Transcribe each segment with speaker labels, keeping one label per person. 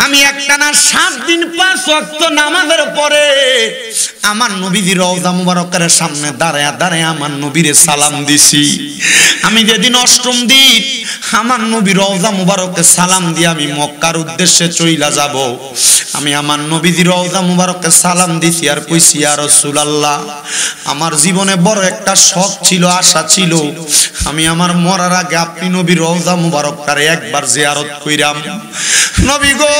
Speaker 1: আমি একটানা 7 দিন 5 ওয়াক্ত নামাজের পরে আমার নবীজির রওজা মুবারকের সামনে দাঁড়ায়া দাঁড়ায়া আমার নবীরে সালাম দিছি। আমি যেদিন 8ম দিন আমার নবীর রওজা মুবারকে সালাম দিয়ে আমি মক্কার উদ্দেশ্যে চইলা যাব, আমি আমার নবীজির রওজা মুবারকে সালাম দিছি আর কইছি, ইয়া রাসূলুল্লাহ, আমার জীবনে বড় একটা শখ ছিল, আশা ছিল, আমি আমার মরার আগে আপনি নবীর রওজা মুবারকটারে একবার জিয়ারত কইরাম। নবী গো,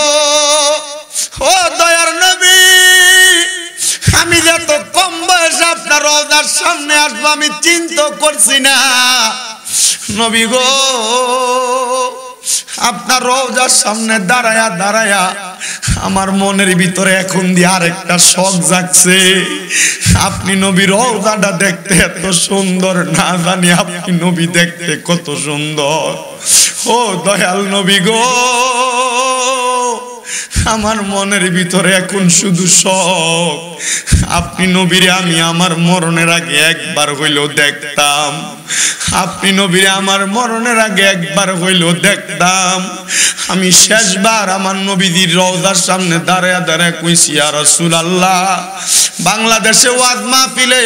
Speaker 1: ও দয়ার নবী, আমি যে তো কম বয়সে আপনার রওজার সামনে আসবো আমি চিন্তা করছি না। নবী গো, আপনার রওজার সামনে দাঁড়ায়া দাঁড়ায়া আমার মনের ভিতরে এখন দিয়ে আরেকটা শখ জাগছে। আপনি নবী রওজাটা দেখতে এত সুন্দর, না জানি আপনি নবী দেখতে কত সুন্দর। ও দয়াল নবী গো, আমার মনের ভিতরে এখন শুধু শখ, আপনি নবীরে আমি আমার মরণের আগে একবার হইলেও দেখতাম, আপনি নবীরে আমার মরণের আগে একবার হইলেও দেখতাম। আমি শেষবার আমার নবীজির রওজার সামনে দাঁড়ায়া দাঁড়ায়া কইছি, ইয়া রাসূলুল্লাহ, বাংলাদেশে ওয়াজ মাহফিলে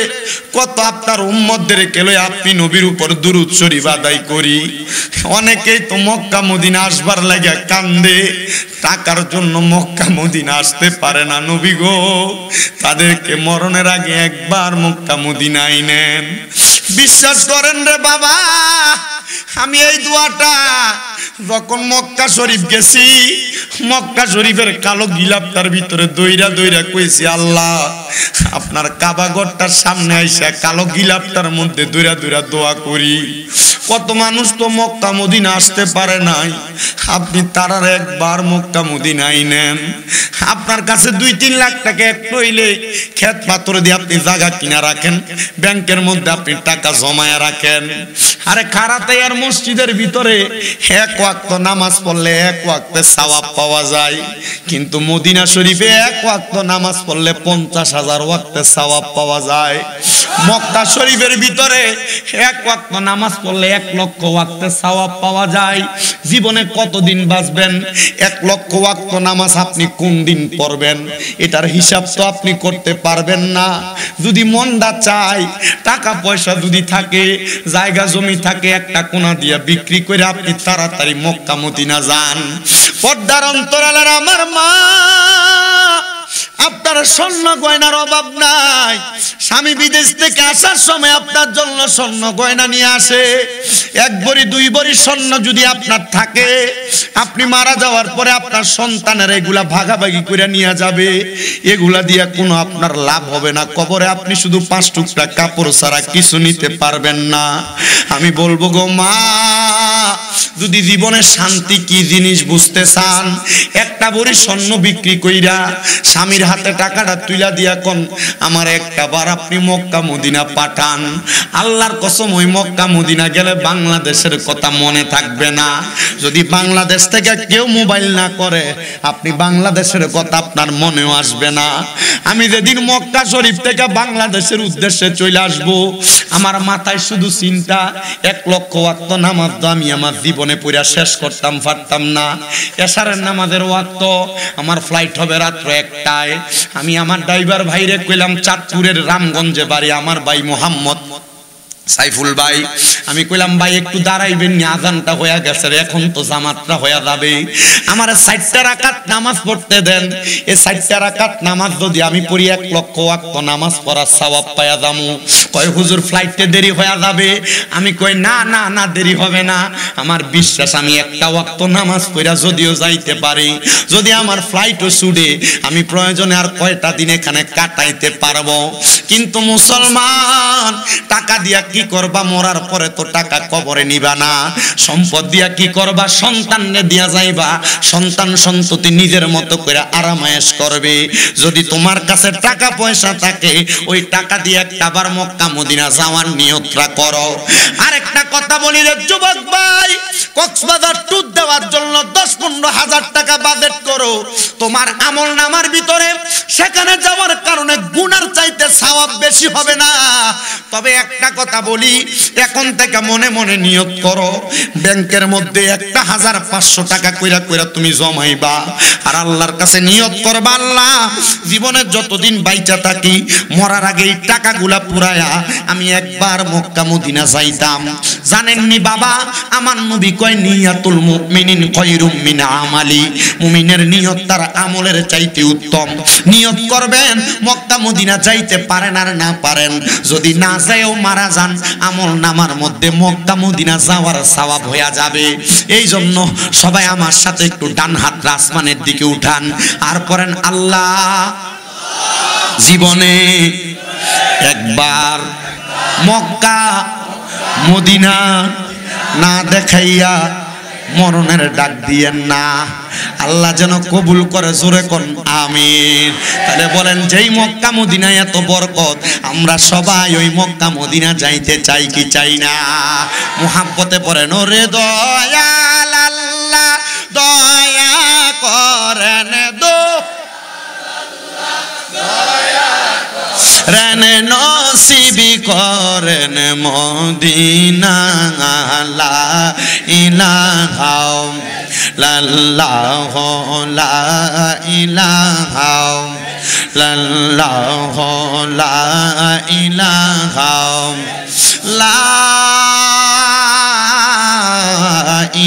Speaker 1: কত আপনার উম্মতদেরকে লয়ে আপনি নবীর উপর দুরূদ শরীফ আদায় করি, অনেকেই তো মক্কা মদিনা আসবার লাগা কান্দে, টাকার জন্য মক্কা মদিনা আসতে পারে না। নবী গো, তাদেরকে মরণের আগে একবার মক্কা মদিনায় নেন। বিশ্বাস করেন রে বাবা, আমি এই দোয়াটা যখন মক্কা শরীফ গেছি, মক্কা শরীফের কালো গিলাপটার ভিতরে দইরা দইরা কইছি, আল্লাহ, আপনার কাবা ঘরটার সামনে আইসা কালো গিলাপটার মধ্যে দইরা দইরা দোয়া করি। কত মানুষ তো মক্কা মদিনা আসতে পারে নাই, আপনি তারার একবার মক্কা মদিনায় নেন। আপনার কাছে 2-3 লাখ টাকা একটু হইলে ক্ষেত পাথর দিয়ে আপনি জায়গা কিনা রাখেন, ব্যাংকের মধ্যে আপনি টাকা জমায়া রাখেন। আরে খারাতায়ার মসজিদের ভিতরে 1 ওয়াক্ত নামাজ পড়লে 1 ওয়াক্তে সওয়াব পাওয়া যায়, কিন্তু মদিনা শরীফে 1 ওয়াক্ত নামাজ পড়লে 50,000 ওয়াক্তে সওয়াব পাওয়া যায়। মক্কা শরীফের ভিতরে 1 ওয়াক্ত নামাজ পড়লে 1 লক্ষ ওয়াক্তে সওয়াব পাওয়া যায়। জীবনে কতদিন বাঁচবেন? 1 লক্ষ ওয়াক্ত নামাজ আপনি কোন দিন পড়বেন এটার হিসাব তো আপনি করতে পারবেন না। যদি মনটা চায়, টাকা পয়সা যদি থাকে, জায়গা জমি থাকে, একটা কোনা দিয়া বিক্রি করে আপনি তাড়াতাড়ি মক্কা মদিনা যান। পর্দার অন্তরালের আমার মা, আপনার স্বর্ণ গয়নার অভাব নাই। স্বামী বিদেশ থেকে আসার সময় আপনার জন্য স্বর্ণ গয়না নিয়ে আসে। 1 ভরি 2 ভরি স্বর্ণ যদি আপনার থাকে, আপনি মারা যাওয়ার পরে আপনার সন্তানের এগুলা ভাগাভাগি করে নিয়ে যাবে। এগুলা দিয়ে কোনো আপনার লাভ হবে না। কবরে আপনি শুধু 5 টুকরা কাপড় ছাড়া কিছু নিতে পারবেন না। আমি বলবো গো মা, যদি জীবনে শান্তি কি জিনিস বুঝতে চান, 1টা ভরি স্বর্ণ বিক্রি কইরা স্বামীর হাতে টাকাটা তুইলা দিয়া কোন আমার একটা বার আপনি মক্কা মদিনা পাঠান। আল্লাহর কসম, ওই মক্কা মদিনা গেলে বাংলাদেশের কথা মনে থাকবে না। যদি বাংলাদেশ থেকে কেউ মোবাইল না করে, আপনি বাংলাদেশের কথা আপনার মনেও আসবে না। আমি যেদিন মক্কা শরীফ থেকে বাংলাদেশের উদ্দেশ্যে চলে আসবো, আমার মাথায় শুধু চিন্তা, 1 লক্ষ ওয়াক্ত নামাজ তো আমি আমার জীবনে পড়া শেষ করতাম পারতাম না। এশারের নামাজের ওয়াক্ত আমার ফ্লাইট হবে রাত্র 1টায়। আমি আমার ড্রাইভার ভাইরে কইলাম, চাঁদপুরের রামগঞ্জে বাড়ি আমার ভাই মোহাম্মদ সাইফুল ভাই, আমি কইলাম ভাই একটু দাঁড়াইবেন, আজানটা হয়ে গেছে, এখন তো জামাতটা হয়ে যাবে, আমার 60টা রাকাত নামাজ পড়তে দেন। এই 60টা রাকাত নামাজ যদি আমি পড়ি 1 লক্ষ ওয়াক্ত নামাজ পড়ার সওয়াব পায়া যামু। কয় হুজুর ফ্লাইটে দেরি হয়ে যাবে। আমি কই না না না, দেরি হবে না, আমার বিশ্বাস আমি 1টা ওয়াক্ত নামাজ পড়া যদিও যাইতে পারি, যদি আমার ফ্লাইটও ছুটে, আমি প্রয়োজনে আর কয়টা দিন এখানে কাটাইতে পারবো। কিন্তু মুসলমান, টাকা দিয়া কি করবা? মরার পরে তো টাকা কবরে নিবা না। সম্পদ দিয়া কি করবা? সন্তানরে দিয়া যাইবা, সন্তান সন্ততি নিজের মতো করে আরামায়েশ করবে। যদি তোমার কাছে টাকা পয়সা থাকে, ওই টাকা দিয়ে একটাবার মক্কা মদিনা যাওয়ার নিয়তটা করো। আরেকটা কথা বলি রে যুবক ভাই, কক্সবাজার ট্যুর দেওয়ার জন্য 10-15 হাজার টাকা বাজেট করো। তোমার আমল নামার ভিতরে সেখানে যাওয়ার কারণে গুনার চাইতে সওয়াব বেশি হবে না। তবে একটা কথা বলি, এখন থেকে মনে মনে নিয়ত করো, ব্যাংকের মধ্যে 1500 টাকা কইরা কইরা তুমি জমাইবা, আর আল্লাহর কাছে নিয়ত করবা, আল্লাহ জীবনে যতদিন বাইচা থাকি মরার আগে এই টাকাগুলা পুরায়া আমি একবার মক্কা মদিনা যাইতাম। জানেননি বাবা, আমার নবী কয় নিয়াতুল মুমিনিন খায়রুম মিন আমালি, মুমিনের নিয়ত তার আমলের চাইতে উত্তম। নিয়ত করবেন, মক্কা মদিনা যাইতে পারেন আর না পারেন, যদি না যায়ও মারা যান, আমল নামার মধ্যে মক্কা মদিনা যাওয়ার সওয়াব হয়ে যাবে। এই জন্য সবাই আমার সাথে একটু ডান হাত আসমানের দিকে উঠান আর পড়েন, আল্লাহ জীবনে একবার মক্কা মদিনা না দেখাইয়া মরণের ডাক দিয়েন না। আল্লাহ যেন কবুল করে, জোরে কোন আমিন। তাহলে বলেন, যেই মক্কা মদিনায় এত বরকত, আমরা সবাই ওই মক্কা মদিনা যাইতে চাই কি চাই না? মুহাব্বতে পড়েন, ওরে দয়াল আল্লাহ দয়া করেন রেনে নসিবি করেন মদিনা, লা ইলাহা ইল্লাল্লাহ লা ইলাহা ইল্লাল্লাহ লা ইলাহা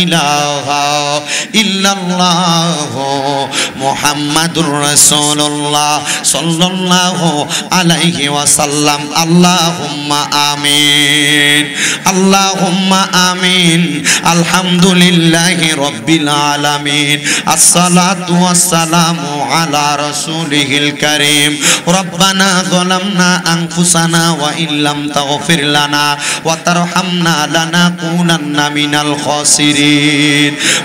Speaker 1: ইলাহা ইল্লাল্লাহ মুহাম্মাদুর রাসূলুল্লাহ সাল্লাল্লাহু আলাইহি ওয়াসাল্লাম। আল্লাহুম্মা আমিন, আল্লাহুম্মা আমিন। আলহামদুলিল্লাহি রাব্বিল আলামিন, আসসালাতু ওয়াসসালামু আলা রাসূলিহিল কারীম। রব্বানা যালামনা আনফুসানা ওয়া ইল্লাম তাগফির লানা ওয়া তারহামনা লানাকুনান্না মিনাল খাসিরিন।